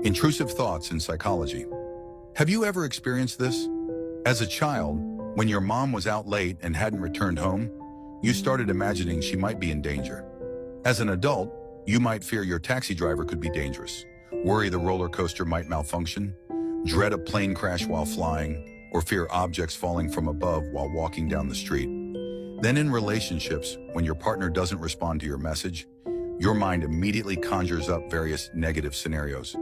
Intrusive thoughts in psychology. Have you ever experienced this? As a child, when your mom was out late and hadn't returned home, you started imagining she might be in danger. As an adult, you might fear your taxi driver could be dangerous, worry the roller coaster might malfunction, dread a plane crash while flying, or fear objects falling from above while walking down the street. Then in relationships, when your partner doesn't respond to your message, your mind immediately conjures up various negative scenarios.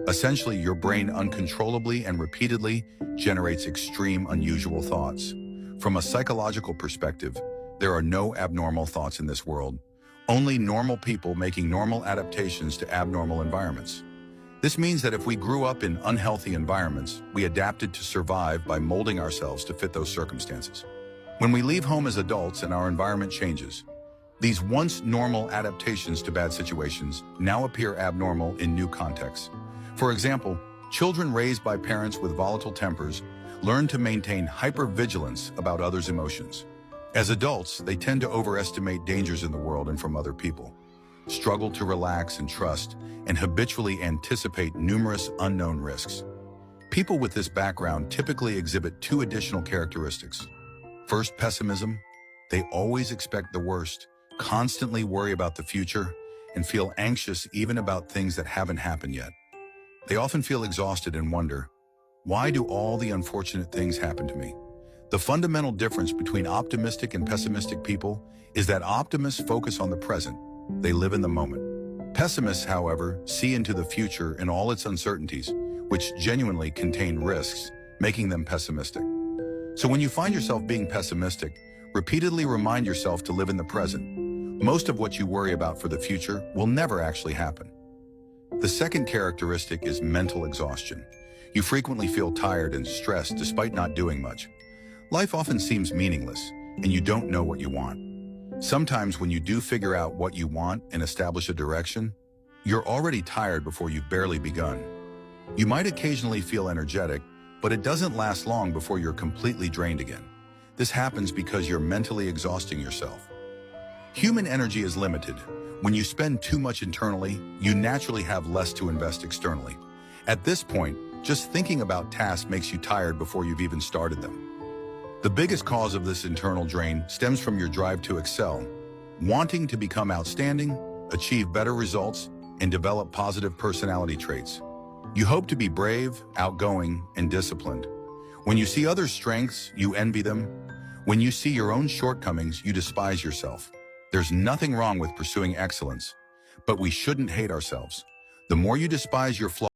Essentially, your brain uncontrollably and repeatedly generates extreme, unusual thoughts. From a psychological perspective, there are no abnormal thoughts in this world, only normal people making normal adaptations to abnormal environments. This means that if we grew up in unhealthy environments, we adapted to survive by molding ourselves to fit those circumstances. When we leave home as adults and our environment changes, these once normal adaptations to bad situations now appear abnormal in new contexts. For example, children raised by parents with volatile tempers learn to maintain hypervigilance about others' emotions. As adults, they tend to overestimate dangers in the world and from other people, struggle to relax and trust, and habitually anticipate numerous unknown risks. People with this background typically exhibit two additional characteristics. First, pessimism. They always expect the worst, constantly worry about the future, and feel anxious even about things that haven't happened yet. They often feel exhausted and wonder, why do all the unfortunate things happen to me? The fundamental difference between optimistic and pessimistic people is that optimists focus on the present. They live in the moment. Pessimists, however, see into the future and all its uncertainties, which genuinely contain risks, making them pessimistic. So when you find yourself being pessimistic, repeatedly remind yourself to live in the present. Most of what you worry about for the future will never actually happen. The second characteristic is mental exhaustion. You frequently feel tired and stressed despite not doing much. Life often seems meaningless, and you don't know what you want. Sometimes when you do figure out what you want and establish a direction, you're already tired before you've barely begun. You might occasionally feel energetic, but it doesn't last long before you're completely drained again. This happens because you're mentally exhausting yourself. Human energy is limited. When you spend too much internally, you naturally have less to invest externally. At this point, just thinking about tasks makes you tired before you've even started them. The biggest cause of this internal drain stems from your drive to excel, wanting to become outstanding, achieve better results, and develop positive personality traits. You hope to be brave, outgoing, and disciplined. When you see others' strengths, you envy them. When you see your own shortcomings, you despise yourself. There's nothing wrong with pursuing excellence, but we shouldn't hate ourselves. The more you despise your flaws,